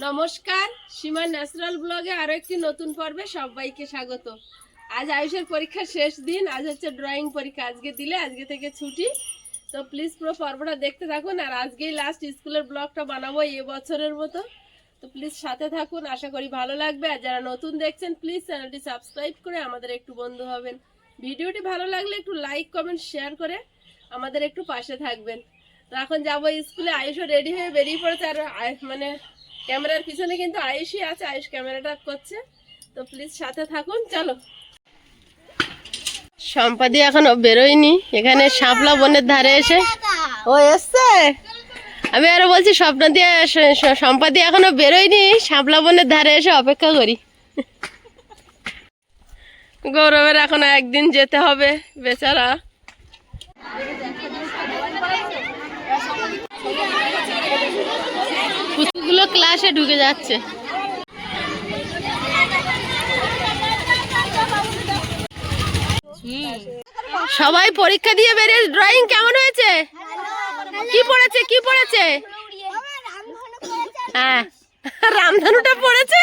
নমস্কার, সীমা ন্যাচারাল ব্লগে আরো একটি নতুন পর্বে সবাইকে স্বাগত। আজ আয়ুষের পরীক্ষার শেষ দিন, আজ হচ্ছে ড্রয়িং পরীক্ষা। আজকে দিলে আজকে থেকে ছুটি, তো প্লিজ পুরো পর্বটা দেখতে থাকুন। আর আজকেই লাস্ট স্কুলের ব্লগটা বানাবো এবছরের মতো, তো প্লিজ সাথে থাকুন, আশা করি ভালো লাগবে। আর যারা নতুন দেখছেন প্লিজ চ্যানেলটি সাবস্ক্রাইব করে আমাদের একটু বন্ধু হবেন। ভিডিওটি ভালো লাগলে একটু লাইক কমেন্ট শেয়ার করে আমাদের একটু পাশে থাকবেন। তো এখন যাবো স্কুলে। আয়ুষও রেডি হয়ে বেরিয়ে পড়েছে, আর মানে ক্যামেরার পিছনে কিন্তু আয়ুষই আছে, আয়ুষ ক্যামেরাটা করছে। তো প্লিজ সাথে থাকুন, চলো। সম্পাদি এখনো বেরোয়নি, এখানে শাপলা বনের ধারে এসে ও এসছে। আমি আরো বলছি স্বপ্ন দিয়ে সম্পাদি এখনো বেরোয়নি, শাপলা বনের ধারে এসে অপেক্ষা করি। গৌরবের এখনো একদিন যেতে হবে বেচারা। গুলো ক্লাসে ঢুকে যাচ্ছে। সবাই পরীক্ষা দিয়ে বেরিয়ে ড্রয়িং কেমন হয়েছে? কি পড়েছে? হ্যাঁ, রামধনুটা পড়েছে।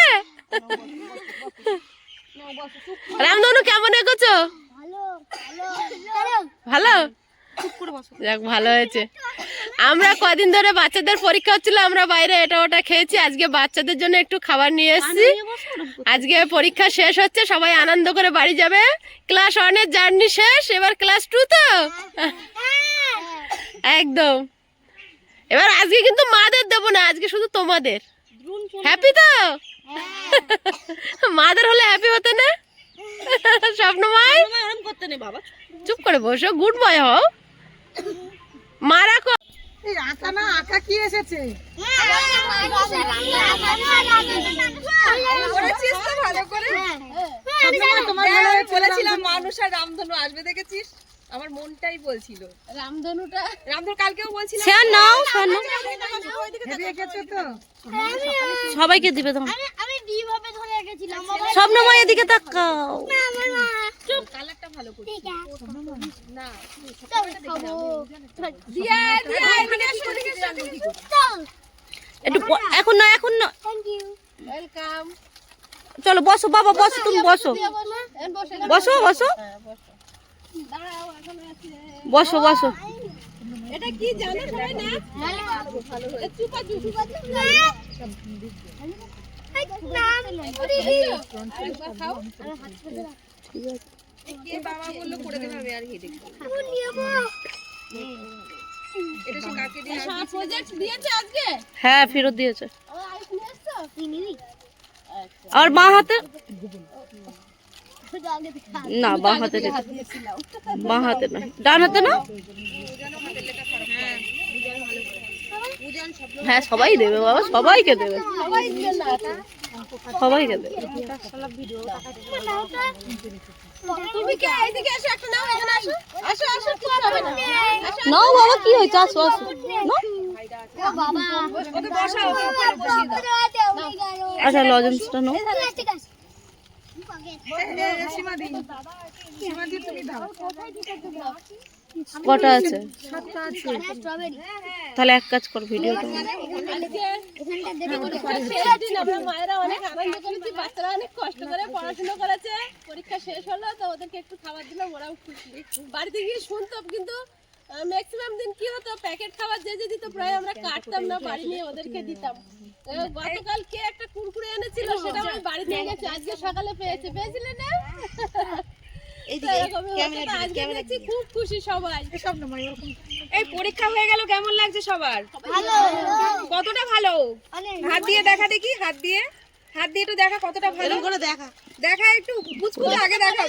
রামধনু কেমন এগোছো? ভালো, যাক ভালো হয়েছে। আমরা কদিন ধরে বাচ্চাদের পরীক্ষা হচ্ছিল, আমরা বাইরে এটা ওটা খেয়েছি। আজকে বাচ্চাদের জন্য একটু খাবার নিয়ে এসেছি। আজকে পরীক্ষা শেষ হচ্ছে, সবাই আনন্দ করে বাড়ি যাবে। ক্লাস 1 এর জার্নি শেষ, এবার ক্লাস 2 তো একদম। এবার আজকে কিন্তু মাদের দেবো না, আজকে শুধু তোমাদের। হ্যাপি তো? মাদের হলে হ্যাপি হতো না? স্বপ্নময় চুপ করে বসো, গুড বয় হও। মারা আঁকা না আঁকা কি এসেছে? বলেছিলাম মানুষ আর রামধনু আসবে, দেখেছিস? আমার মনটাই বলছিল রামধনু কালকেও বলছিল। সবাইকে দিবে তোমার। স্বপ্নময় এদিকে তাকাও। কালারটা ভালো করছে না। এখন না চলো বসো বাবা, বসো তুমি, বসো এটা কি জানো সবাই না? চুপা চুপা কে বাবা বললো করে দেবে, আমি আর হেঁটে এটা সে কাকে দিয়ে প্রজেক্ট দিয়েছে আজকে? হ্যাঁ, ফেরত দিয়েছে। আর মা হাতে না, বাঁ হাতে বাঁ হাতে না, ডান হাতে না। হ্যাঁ, সবাই দেবে বাবা, সবাইকে দেবে। তুমি কি এইদিকে এসে একটা নাও, এখানে আসো কি হবে না? নাও বাবা, কি হয়েছে? আসো আচ্ছা, লজেন্সটা নাও। কটা আছে? তাহলে এক কাজ কর, ভিডিওটা মায়েরা অনেক আনন্দ করেছি, বাচ্চারা অনেক কষ্ট করে পড়াশোনা করেছে। পরীক্ষা শেষ হলো তো ওদেরকে একটু খাবার দিলাম, ওরাও খুশি। বাড়িতে গিয়ে শুনতো, কিন্তু ম্যাক্সিমাম দিন কি হতো, প্যাকেট খাবার যে দিত প্রায় আমরা কাটতাম না, বাড়ি নিয়ে ওদেরকে দিতাম। গতকাল কে একটা কুরকুরে এনেছিল, সেটা আমি বাড়ি নিয়ে গেছি, আজকে সকালে পেয়েছিলে না? খুব খুশি সবাই। এই পরীক্ষা হয়ে গেল, কেমন লাগছে সবার? কতটা ভালো? হাত দিয়ে দেখা দেখি, হাত দিয়ে একটু দেখা কতটা ভালো করে দেখা একটু পুচকুচ আগে দেখাও,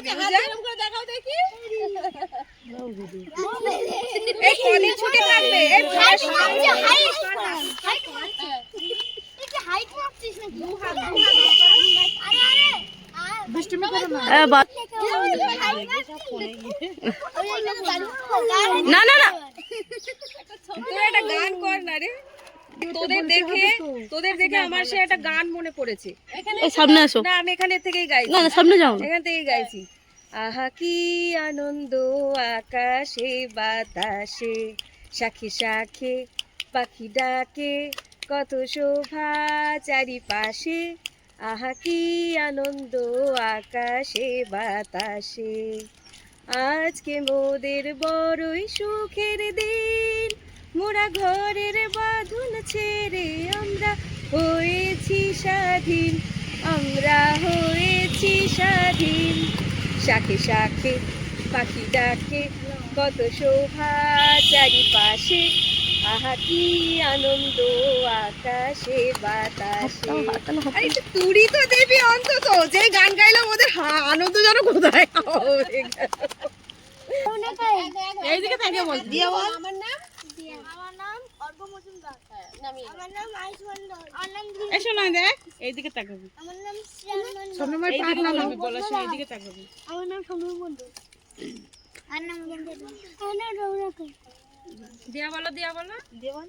দেখাও দেখি। এই কদিন ছুটি থাকবে? এই না না না, তোরা একটা গান কর না রে। তোদের দেখে আমার সে একটা গান মনে পড়েছে। সামনে আসো। না, আমি এখানে থেকেই গাইছি। না সামনে যাও, এখান থেকেই গাইছি। আহা কি আনন্দ আকাশে বাতাসে, শাখে শাখে পাখি ডাকে, কত শোভা চারিপাশে, আহা কি আনন্দ আকাশে বাতাসে। আজকে মোদের বড়ই সুখের দিন, মোরা ঘরের বাঁধন ছেড়ে আমরা হয়েছি স্বাধীন, আমরা হয়েছি স্বাধীন। শাখে শাখে পাখি ডাকে, কত শোভা চারিপাশে, আহা কি আনন্দ আকাশে বাতাসে। আরে একটু তুড়ি তো দেবী অন্তত, যে গান গাইলাম ওদের আনন্দ যেন কোথায় হবে। এইদিকে তাকে বল, দিয়া বল। আমার নাম আমার নাম অর্ঘ্য মজুমদার। নামিয়ে আমার নাম আয়ুষ মন্ডল। আমার নাম এসো না দেখ, এইদিকে তাকাবি। আমার নাম শ্যাম মন্ডল। সোনমাই পার না নামি বলা, সে এইদিকে তাকাবি। আমার নাম সমর মন্ডল। আমার নাম গন্ধর্ব। আমার নাম রৌনক। দিয়া বলো, দিয়া বলো, দিয়া বল।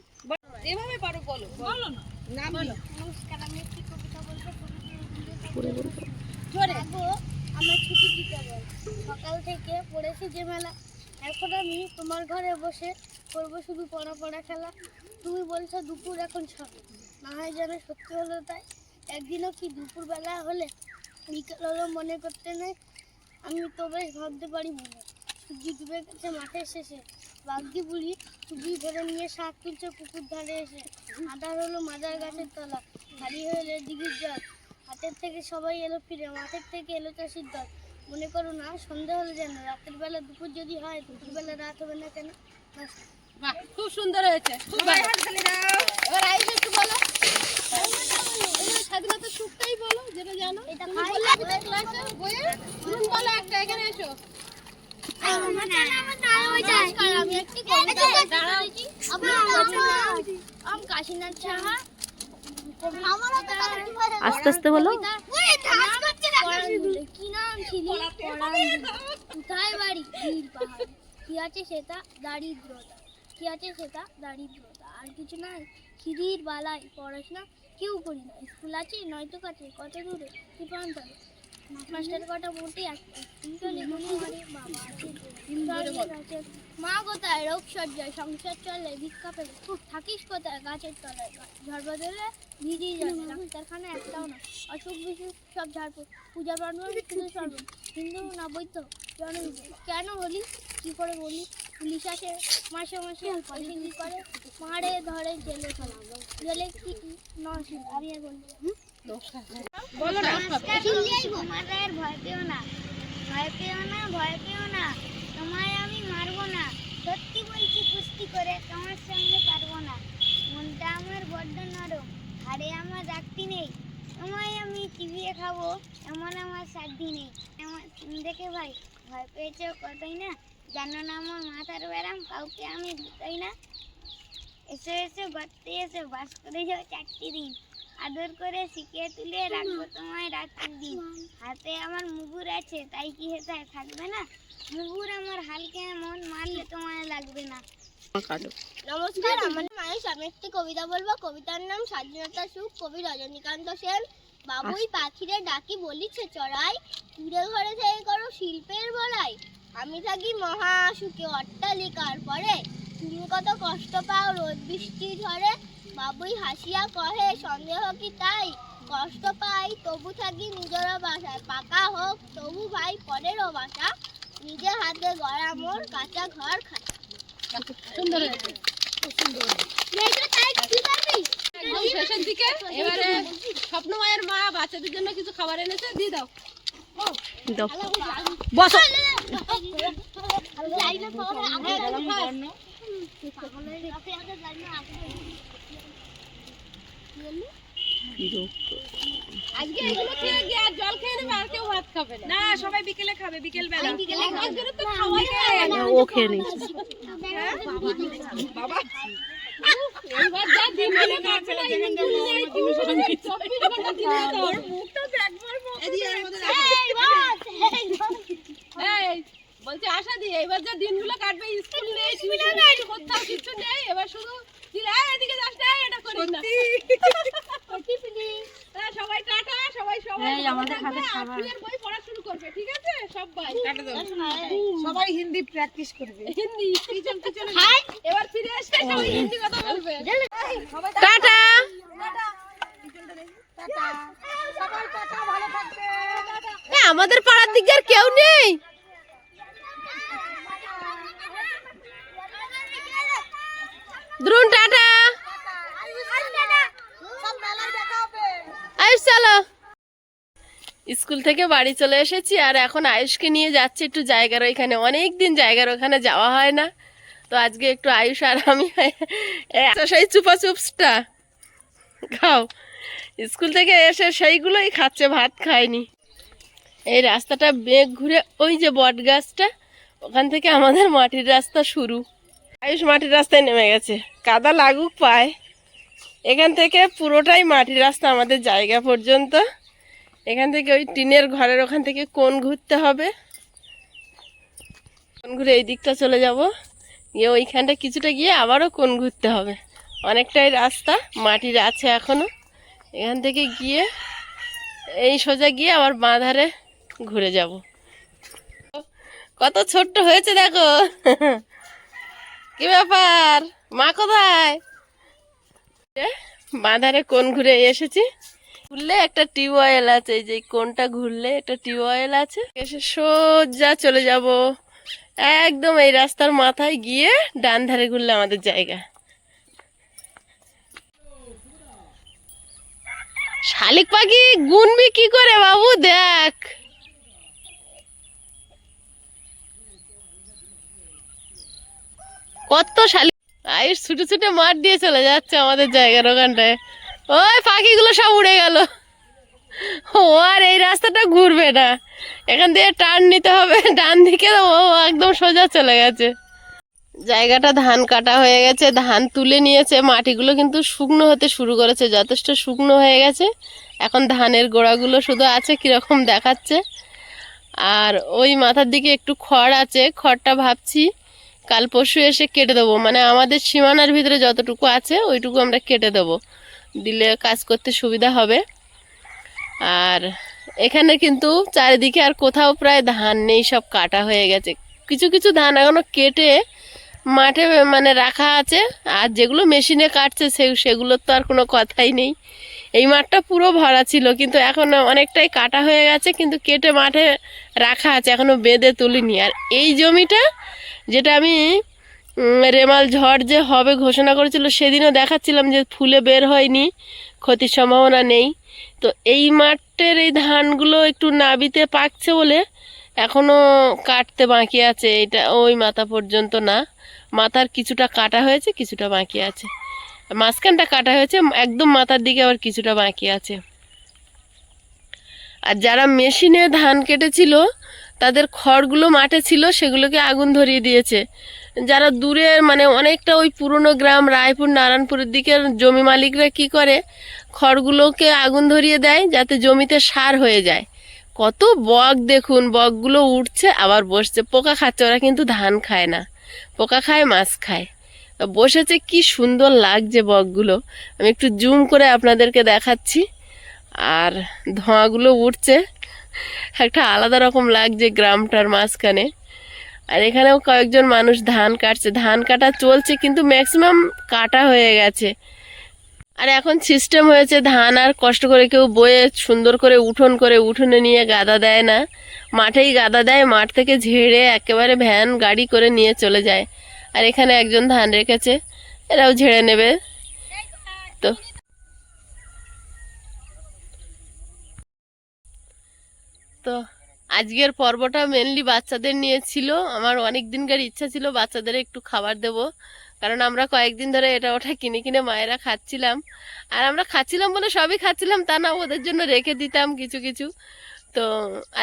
যেভাবে পারো বলো, বলো না, নাম বলো। নমস্কার, আমি একটি কবিতা বলবো। জোরে গো, আমার ছুটি দিতে বল। সকাল থেকে পড়েছি যে মেলা, এখন আমি তোমার ঘরে বসে করবো শুধু পড়া পড়া খেলা। তুমি বলছো দুপুর এখন ছটা, না হয় যেন সত্যি হলো তাই। একদিনও কি দুপুর বেলা হলে বিকেল হলো মনে করতে নেই। আমি তো বেশ ভাবতে পারি মনে, সূর্য ডুবে গেছে মাঠের শেষে। বাগদি বুড়ি চুবি ধরে নিয়ে শাক তুলছে পুকুর ধারে এসে। আধার হলো মাজার গাছের তলা, খালি হলে দিঘির জল। হাতের থেকে সবাই এলো ফিরে, মাঠের থেকে এলো চাষির দল। মনে করো না সন্ধ্যা হলে যেন, রাতের বেলা দুপুর যদি হয়, দুপুর বেলা রাত হবে না কেন? বাহ, খুব সুন্দর হয়েছে, খুব ভালো। এবার আয়ুষ একটু বলো, এবার স্বাধীনতা সুখটাই বলো যেটা জানো। এটা তুমি খাই বললে লাগবে। আমাদের ক্লাসে বইয়ে তুমি বলো একটা, এখানে এসো। আমি একটি কবিতা বলছি। আম কাশীনাথ সাহা। আস্তে আস্তে বলো। কি নাম ছিল? কোথায় বাড়ি? ভিড় পাহাড়। কি আছে সেটা? দারিদ্রতা। কি আছে সেটা? দারিদ্রতা। আর কিছু নাই? খিদির বালাই। পড়াশোনা কেউ করি না। স্কুল আছে নয়তো কাছে, কত দূরে কি প্রান্তরে। মাস্টার কটা মোটে একটা, চলে মনে হয় বাবা আছে। মা কোথায়? রোগ সজ্জায় সংসার চলে ভিক্ষা পেলে। থাকিস কোথায়? গাছের তলায়। ঝড় বদলে ভিজিয়ে যাবে, ডাক্তারখানা একটাও না। অসুখ বিসুখ সব ঝাড়ফুঁক, পূজা পার্বণ শুধু সর্বন। হিন্দু না বৈদ্য কেন হলি? কি করে বলি? পুলিশ আসে মাসে মাসে, পয়সা করে মারে ধরে জেলে ফেলা। জেলে কি নয়? আমি আর বলবো বলো না। তোমাদের ভয় পেও না, ভয় পেও না, ভয় পেও না। তোমায় আমি মারবো না, সত্যি বলছি কুস্তি করে তোমার সঙ্গে পারবো না। মনটা আমার বড্ড নরম, হাড়ে আমার রাখতি নেই। তোমায় আমি চিবিয়ে খাবো এমন আমার সাধ্যি নেই। আমার দেখে ভাই ভয় পেয়েছে কতই না, জানো না আমার মাথার ব্যারাম কাউকে আমি দিতই না। এসে এসে গর্তে এসে বাস করে যাও 4টি দিন, আদর করে শিখিয়ে তুলে রাখবো তোমায় রাত্রির দিন। হাতে আমার মুগুর আছে তাই কি হেতায় থাকবে না? মুগুর আমার হালকা মন মারলে তোমায় লাগবে না। নমস্কার, আমার নাম আয়ুষ। আমি একটি কবিতা বলবো। কবিতার নাম স্বাধীনতা সুখ, কবি রজনীকান্ত সেন। বাবুই পাখিরে ডাকি বলিছে চড়াই, কুড়ে ঘরে থেকে করো শিল্পের বড়াই। আমি থাকি মহা সুখে অট্টালিকার পরে, তুমি কত কষ্ট পাও রোদ বৃষ্টি ঝড়ে। বাবুই হাসিয়া কহে সন্দেহ কি তাই, কষ্ট পাই তবু থাকি নিজের বাসায়। পাকা হোক তবু ভাই পরেরও বাসা, নিজে হাতে গড়া মোর কাঁচা ঘর খাটা। সুন্দর হয়েছে, খুব সুন্দর। একদম শেষের দিকে এবারে স্বপ্নময়ের মা বাচ্চাদের জন্য কিছু খাবার এনেছে, দিয়ে দাও। দাও। বসো। আজকে এগুলো খেয়ে গিয়ে আর জল খেয়ে নেবে, আর কেউ ভাত খাবে না। না, সবাই বিকেলে খাবে, বিকেল বেলা। আমার জন্য তো খাওয়াই ও খেয়ে নিয়েছে। বাবা এইবার যা দিন হলে কাটবে না, এই দিনগুলো এই 24 ঘন্টা দিনে দাও। মুখটা দেখবার মতো। এই বলছে আশা দি, এবার যা দিনগুলো কাটবে, স্কুল নেই, টিউশন নেই, কোথাও কিছু নেই, এবার শুধু দিলে এদিকে যাস না, এটা করিস না। হ্যাঁ, সবাই টাটা, সবাই আমাদের হাতে খাবার। তুই আর বই পড়া শুরু করবে, ঠিক আছে? সবাই টাটা দাও। সবাই হিন্দি প্র্যাকটিস করবে। হিন্দি এবার ফিরে এসে সবাই হিন্দি কথা বলবে। টাটা। আমাদের পাড়ার দিকে আর কেউ নেই। দ্রুন টাটা, আয়ুষ চলো। স্কুল থেকে বাড়ি চলে এসেছি আর এখন আয়ুষকে নিয়ে যাচ্ছি একটু জায়গার ওইখানে। অনেক দিন জায়গার ওখানে যাওয়া হয় না, তো আজকে একটু আয়ুষ আর আমি সেই চুপা চুপসটা খাও। স্কুল থেকে এসে সেইগুলোই খাচ্ছে, ভাত খায়নি। এই রাস্তাটা বেগ ঘুরে ওই যে বট গাছটা, ওখান থেকে আমাদের মাটির রাস্তা শুরু। আয়ুষ মাটির রাস্তায় নেমে গেছে, কাদা লাগুক পায়। এখান থেকে পুরোটাই মাটির রাস্তা আমাদের জায়গা পর্যন্ত। এখান থেকে ওই টিনের ঘরের ওখান থেকে কোণ ঘুরতে হবে, কোণ ঘুরে এই দিকটা চলে যাব, গিয়ে ওইখানটা কিছুটা গিয়ে আবারও কোণ ঘুরতে হবে। অনেকটাই রাস্তা মাটির আছে এখনো। এখান থেকে গিয়ে এই সোজা গিয়ে আবার বাঁ ধারে ঘুরে যাব। কত ছোট্ট হয়েছে দেখো। কি ব্যাপার, মা কোথায়? বাঁ ধারে কোণ ঘুরে এসেছি। ঘুরলে একটা টিউবওয়েল আছে, এই যে কোনটা ঘুরলে একটা টিউবওয়েল আছে। এসে সোজা চলে যাব একদম এই রাস্তার মাথায়, গিয়ে ডান ধারে ঘুরলে আমাদের জায়গা। শালিক পাখি গুনবি কি করে বাবু, দেখ কত শালিক। আয়ুষ ছুটে ছুটে মাঠ দিয়ে চলে যাচ্ছে আমাদের জায়গার ওখানটায়। ওই পাখিগুলো সব উড়ে গেল। ও আর এই রাস্তাটা ঘুরবে না, এখান থেকে টার্ন নিতে হবে ডান দিকে। ও একদম সোজা চলে গেছে। জায়গাটা ধান কাটা হয়ে গেছে, ধান তুলে নিয়েছে, মাটিগুলো কিন্তু শুকনো হতে শুরু করেছে, যথেষ্ট শুকনো হয়ে গেছে। এখন ধানের গোড়াগুলো শুধু আছে, কিরকম দেখাচ্ছে। আর ওই মাথার দিকে একটু খড় আছে, খড়টা ভাবছি কাল পরশু এসে কেটে দেবো, মানে আমাদের সীমানার ভিতরে যতটুকু আছে ওইটুকু আমরা কেটে দেবো, দিলে কাজ করতে সুবিধা হবে। আর এখানে কিন্তু চারিদিকে আর কোথাও প্রায় ধান নেই, সব কাটা হয়ে গেছে। কিছু কিছু ধান এখনো কেটে মাঠে মানে রাখা আছে, আর যেগুলো মেশিনে কাটছে সেগুলোর তো আর কোনো কথাই নেই। এই মাঠটা পুরো ভরা ছিল, কিন্তু এখন অনেকটাই কাটা হয়ে গেছে, কিন্তু কেটে মাঠে রাখা আছে, এখনো বেঁধে তুলিনি। আর এই জমিটা যেটা আমি রেমাল ঝড় যে হবে ঘোষণা করেছিল, সেদিনও দেখাচ্ছিলাম যে ফুলে বের হয়নি, ক্ষতির সম্ভাবনা নেই। তো এই মাঠের এই ধানগুলো একটু নাবিতে পাকছে বলে এখনো কাটতে বাকি আছে। এটা ওই মাথা পর্যন্ত না, মাথার কিছুটা কাটা হয়েছে, কিছুটা বাকি আছে। মাঝখানটা কাটা হয়েছে, একদম মাথার দিকে আবার কিছুটা বাকি আছে। আর যারা মেশিনে ধান কেটেছিল তাদের খড়গুলো মাঠে ছিল, সেগুলোকে আগুন ধরিয়ে দিয়েছে। যারা দূরে মানে অনেকটা ওই পুরনো গ্রাম রায়পুর নারায়ণপুরের দিকের জমি মালিকরা কি করে, খড়গুলোকে আগুন ধরিয়ে দেয় যাতে জমিতে সার হয়ে যায়। কত বক দেখুন, বকগুলো উঠছে আবার বসছে, পোকা খাচ্ছে। ওরা কিন্তু ধান খায় না, পোকা খায়, মাছ খায়। বসেছে, কি সুন্দর লাগছে বকগুলো। আমি একটু জুম করে আপনাদেরকে দেখাচ্ছি। আর ধোঁয়াগুলো উঠছে, একটা আলাদা রকম লাগছে গ্রামটার মাঝখানে। আর এখানেও কয়েকজন মানুষ ধান কাটছে, ধান কাটা চলছে, কিন্তু ম্যাক্সিমাম কাটা হয়ে গেছে। আর এখন সিস্টেম হয়েছে, ধান আর কষ্ট করে কেউ বয়ে সুন্দর করে উঠোনে নিয়ে গাদা দেয় না, মাঠেই গাদা দেয়। মাঠ থেকে ঝেড়ে একেবারে ভ্যান গাড়ি করে নিয়ে চলে যায়। আর এখানে একজন ধান রেখেছে, এরাও ঝেড়ে নেবে। তো আজকের পর্বটা মেনলি বাচ্চাদের নিয়ে ছিল। আমার অনেক দিনকার ইচ্ছা ছিল বাচ্চাদের একটু খাবার দেব, কারণ আমরা কয়েকদিন ধরে এটা ওটা কিনে কিনে মায়েরা খাচ্ছিলাম। আর আমরা খাচ্ছিলাম বলে সবই খাচ্ছিলাম তা না, ওদের জন্য রেখে দিতাম কিছু কিছু। তো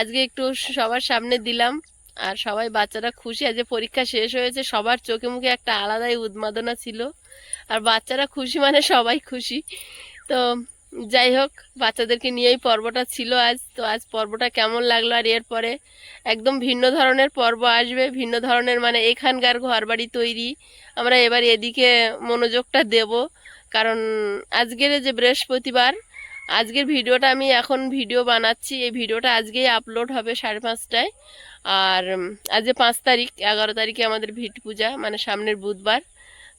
আজকে একটু সবার সামনে দিলাম, আর সবাই বাচ্চারা খুশি। আজ পরীক্ষা শেষ হয়েছে, সবার চোখে মুখে একটা আলাদাই উন্মাদনা ছিল। আর বাচ্চারা খুশি মানে সবাই খুশি। তো যাই হোক, বাচ্চাদেরকে নিয়েই পর্বটা ছিল আজ। তো আজ পর্বটা কেমন লাগলো, আর এরপরে একদম ভিন্ন ধরনের পর্ব আসবে, ভিন্ন ধরনের মানে এখানকার ঘরবাড়ি তৈরি। আমরা এবার এদিকে মনোযোগটা দেব, কারণ আজকের যে বৃহস্পতিবার, আজকের ভিডিওটা আমি এখন ভিডিও বানাচ্ছি, এই ভিডিওটা আজকেই আপলোড হবে 5:30টায়। আর আজ 5 তারিখ, 11 তারিখে আমাদের ভিট পূজা, মানে সামনের বুধবার।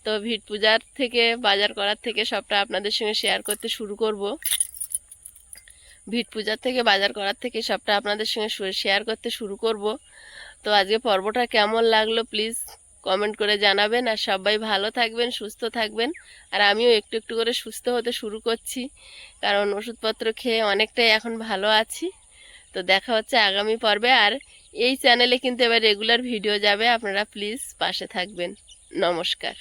তো ভিট পূজার থেকে বাজার করার থেকে সবটা আপনাদের সঙ্গে শেয়ার করতে শুরু করব। ভিট পূজার থেকে বাজার করার থেকে সবটা আপনাদের সঙ্গে শেয়ার করতে শুরু করব। তো আজকে পর্বটা কেমন লাগলো প্লিজ কমেন্ট করে জানাবেন। আর সবাই ভালো থাকবেন, সুস্থ থাকবেন। আর আমিও একটু একটু করে সুস্থ হতে শুরু করছি, কারণ ওষুধপত্র খেয়ে অনেকটাই এখন ভালো আছি। তো দেখা হচ্ছে আগামী পর্বে। আর এই চ্যানেলে কিন্তু এবার রেগুলার ভিডিও যাবে, আপনারা প্লিজ পাশে থাকবেন। নমস্কার।